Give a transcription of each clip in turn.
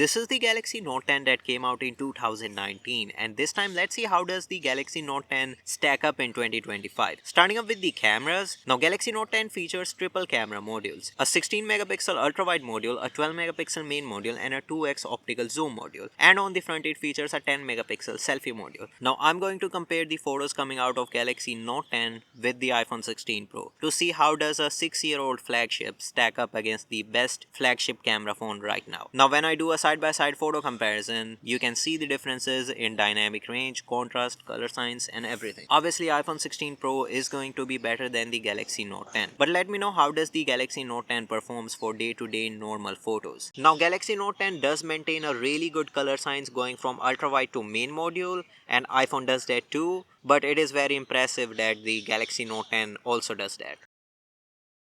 This is the Galaxy Note 10 that came out in 2019, and this time let's see how does the Galaxy Note 10 stack up in 2025. Starting up with the cameras. Now Galaxy Note 10 features triple camera modules, a 16 megapixel ultra wide module, a 12 megapixel main module and a 2x optical zoom module, and on the front it features a 10 megapixel selfie module. Now I'm going to compare the photos coming out of Galaxy Note 10 with the iPhone 16 Pro to see how does a 6-year-old flagship stack up against the best flagship camera phone right now. Now when I do a side-by-side photo comparison, you can see the differences in dynamic range, contrast, color science and everything. Obviously iPhone 16 Pro is going to be better than the Galaxy Note 10. But let me know how does the Galaxy Note 10 performs for day-to-day normal photos. Now Galaxy Note 10 does maintain a really good color science going from ultra-wide to main module, and iPhone does that too, but it is very impressive that the Galaxy Note 10 also does that.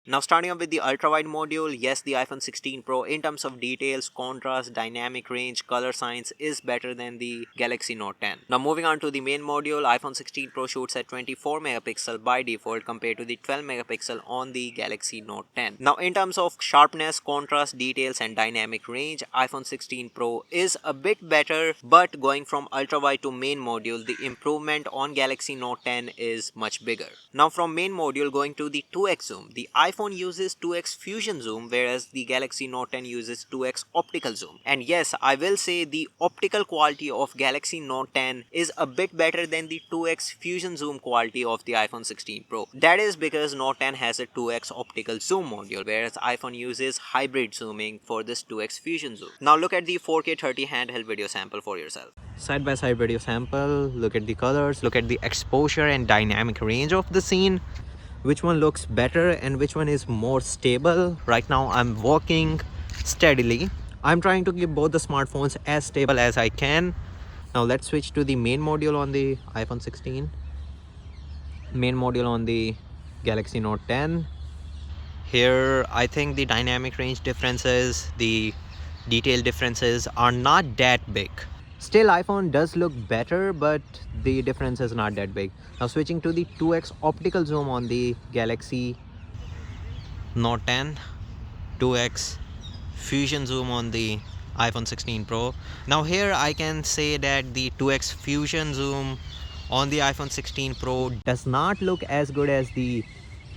Now starting up with the ultra-wide module, yes, the iPhone 16 Pro in terms of details, contrast, dynamic range, color science is better than the Galaxy Note 10. Now moving on to the main module, iPhone 16 Pro shoots at 24 megapixel by default compared to the 12 megapixel on the Galaxy Note 10. Now in terms of sharpness, contrast, details and dynamic range, iPhone 16 Pro is a bit better, but going from ultra-wide to main module, the improvement on Galaxy Note 10 is much bigger. Now from main module going to the 2x zoom, the iPhone uses 2x fusion zoom whereas the Galaxy Note 10 uses 2x optical zoom. And yes, I will say the optical quality of Galaxy Note 10 is a bit better than the 2x fusion zoom quality of the iPhone 16 Pro. That is because Note 10 has a 2x optical zoom module whereas iPhone uses hybrid zooming for this 2x fusion zoom. Now look at the 4K 30 handheld video sample for yourself. Side by side video sample, look at the colors, look at the exposure and dynamic range of the scene. Which one looks better and which one is more stable. Right now I'm walking steadily. I'm trying to keep both the smartphones as stable as I can. Now let's switch to the main module on the iPhone 16, main module on the Galaxy Note 10. Here I think the dynamic range differences, the detail differences are not that big. Still iPhone does look better, but the difference is not that big. Now switching to the 2x optical zoom on the Galaxy Note 10, 2x fusion zoom on the iPhone 16 Pro. Now here I can say that the 2x fusion zoom on the iPhone 16 Pro does not look as good as the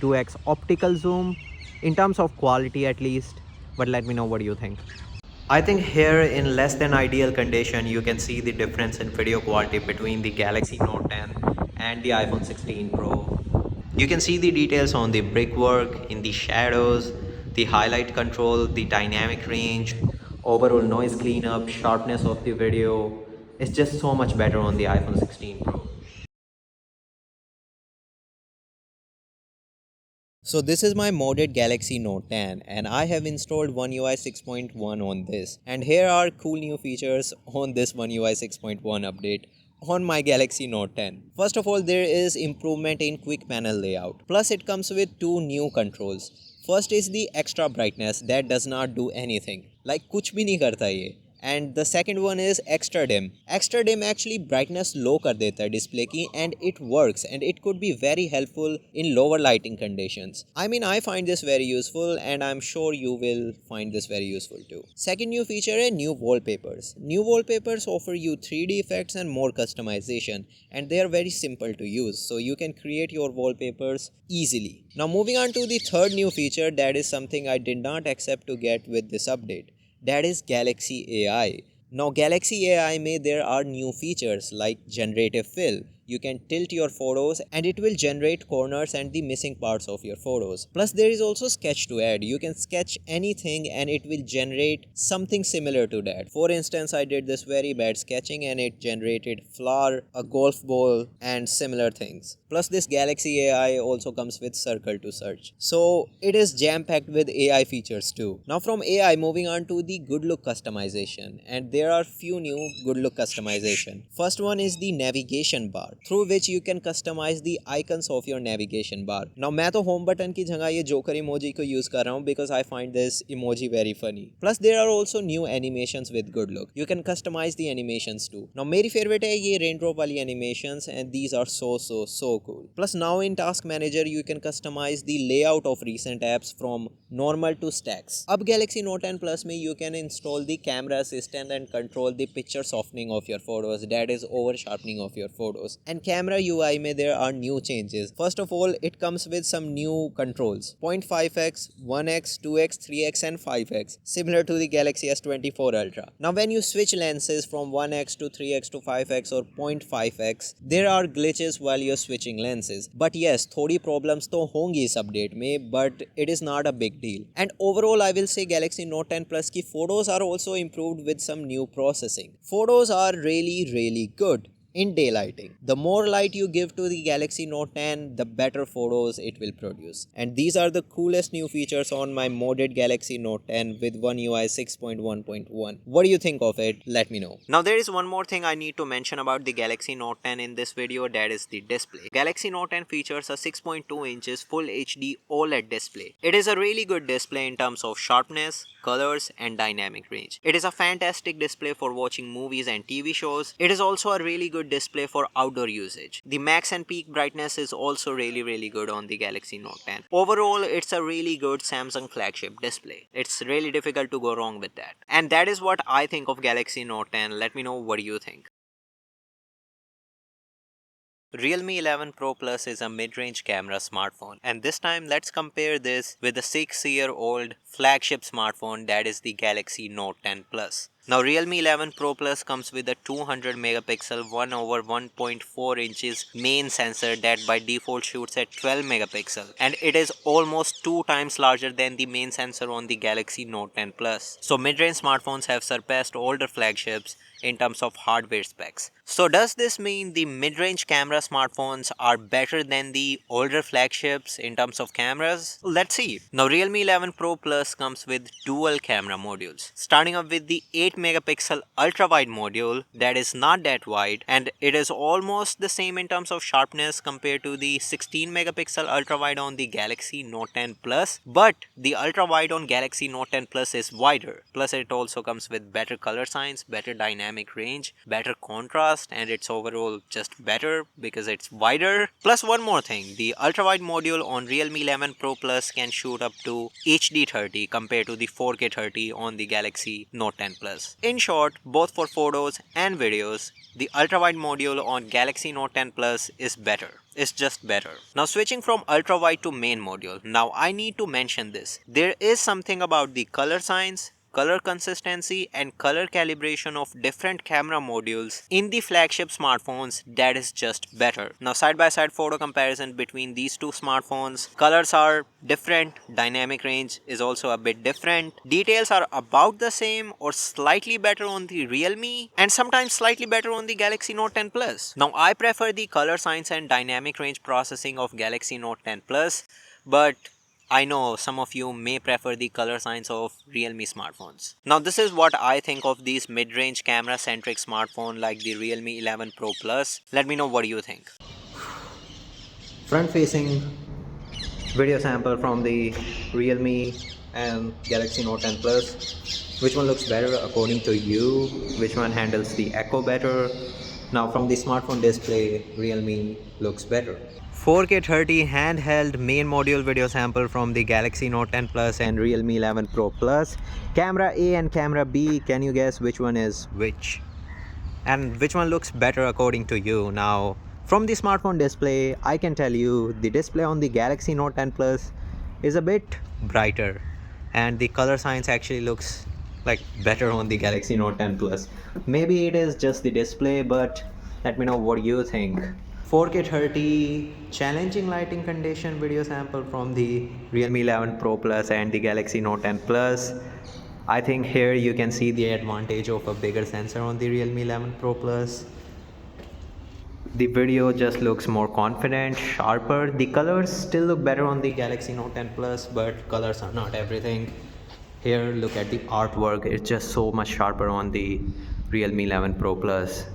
2x optical zoom in terms of quality at least, but let me know what you think. I think here in less than ideal condition you can see the difference in video quality between the Galaxy Note 10 and the iPhone 16 Pro. You can see the details on the brickwork, in the shadows, the highlight control, the dynamic range, overall noise cleanup, sharpness of the video. It's just so much better on the iPhone 16 Pro. So this is my modded Galaxy Note 10 and I have installed One UI 6.1 on this, and here are cool new features on this One UI 6.1 update on my Galaxy Note 10. First of all, there is improvement in quick panel layout. Plus it comes with two new controls. First is the extra brightness that does not do anything. Like kuch bhi nahi karta ye. And the second one is extra dim. Extra dim actually brightness low kar deta hai display ki, and it works and it could be very helpful in lower lighting conditions. I mean, I find this very useful and I'm sure you will find this very useful too. Second new feature is new wallpapers. New wallpapers offer you 3D effects and more customization, and they are very simple to use, so you can create your wallpapers easily. Now moving on to the third new feature, that is something I did not accept to get with this update. That is Galaxy AI. Now Galaxy AI there are new features like generative fill. You can tilt your photos and it will generate corners and the missing parts of your photos. Plus there is also sketch to add. You can sketch anything and it will generate something similar to that. For instance, I did this very bad sketching and it generated flower, a golf ball and similar things. Plus this Galaxy AI also comes with circle to search. So it is jam-packed with AI features too. Now from AI moving on to the good look customization, and there are few new good look customization. First one is the navigation bar. through which you can customize the icons of your navigation bar. Now मैं तो home button की जगह ये joker emoji को use कर रहा हूँ because I find this emoji very funny. Plus there are also new animations with good look. You can customize the animations too. Now मेरी favorite है ये raindrop वाली animations and these are so cool. Plus now in task manager you can customize the layout of recent apps from normal to stacks. अब Galaxy Note 10 Plus में you can install the camera assistant and control the picture softening of your photos, that is over sharpening of your photos. And camera UI में there are new changes. First of all, it comes with some new controls: 0.5x, 1x, 2x, 3x and 5x, similar to the Galaxy S24 Ultra. Now when you switch lenses from 1x to 3x to 5x or 0.5x, there are glitches while you're switching lenses. But yes, थोड़ी problems तो होंगी इस update में, but it is not a big deal. And overall I will say Galaxy Note 10 Plus की photos are also improved with some new processing. Photos are really good in daylighting. The more light you give to the Galaxy Note 10, the better photos it will produce. And these are the coolest new features on my modded Galaxy Note 10 with One UI 6.1.1. What do you think of it? Let me know. Now there is one more thing I need to mention about the Galaxy Note 10 in this video, that is the display. Galaxy Note 10 features a 6.2 inches Full HD OLED display. It is a really good display in terms of sharpness, colors and dynamic range. It is a fantastic display for watching movies and TV shows. It is also a really good display for outdoor usage. The max and peak brightness is also really good on the Galaxy Note 10. Overall, it's a really good Samsung flagship display. It's really difficult to go wrong with that. And that is what I think of Galaxy Note 10. Let me know what you think. Realme 11 Pro Plus is a mid-range camera smartphone, and this time let's compare this with the 6-year-old flagship smartphone, that is the Galaxy Note 10 Plus. Now Realme 11 Pro Plus comes with a 200 megapixel 1 over 1.4 inches main sensor that by default shoots at 12 megapixel, and it is almost 2 times larger than the main sensor on the Galaxy Note 10 Plus. So mid-range smartphones have surpassed older flagships in terms of hardware specs. So does this mean the mid-range camera smartphones are better than the older flagships in terms of cameras? Let's see. Now Realme 11 Pro Plus comes with dual camera modules, starting up with the 8 megapixel ultra wide module that is not that wide, and it is almost the same in terms of sharpness compared to the 16 megapixel ultra wide on the Galaxy Note 10 Plus, but the ultra wide on Galaxy Note 10 Plus is wider. Plus it also comes with better color science, better dynamic range, better contrast, and it's overall just better because it's wider. Plus one more thing, the ultra wide module on Realme 11 Pro Plus can shoot up to HD 30 compared to the 4K 30 on the Galaxy Note 10 Plus. In short, both for photos and videos, the ultra-wide module on Galaxy Note 10 Plus is better. It's just better. Now switching from ultra-wide to main module. Now I need to mention this. There is something about the color science, color consistency and color calibration of different camera modules in the flagship smartphones that is just better. Now side by side photo comparison between these two smartphones, colors are different, dynamic range is also a bit different, details are about the same or slightly better on the Realme and sometimes slightly better on the Galaxy Note 10 Plus. Now I prefer the color science and dynamic range processing of Galaxy Note 10 Plus, but I know some of you may prefer the color science of Realme smartphones. Now this is what I think of these mid-range camera-centric smartphone like the Realme 11 Pro Plus. Let me know what you think. Front-facing video sample from the Realme and Galaxy Note 10 Plus. Which one looks better according to you? Which one handles the echo better? Now from the smartphone display, Realme looks better. 4K 30 handheld main module video sample from the Galaxy Note 10 Plus and Realme 11 Pro Plus. Camera A and camera B, can you guess which one is which? And which one looks better according to you? Now, from the smartphone display, I can tell you the display on the Galaxy Note 10 Plus is a bit brighter and the color science actually looks like better on the Galaxy Note 10 Plus. Maybe it is just the display, but let me know what you think. 4K 30 challenging lighting condition video sample from the Realme 11 Pro Plus and the Galaxy Note 10 Plus. I think here you can see the advantage of a bigger sensor on the Realme 11 Pro Plus. The video just looks more confident, sharper. The colors still look better on the Galaxy Note 10 Plus, but colors are not everything. Here, look at the artwork. It's just so much sharper on the Realme 11 Pro Plus.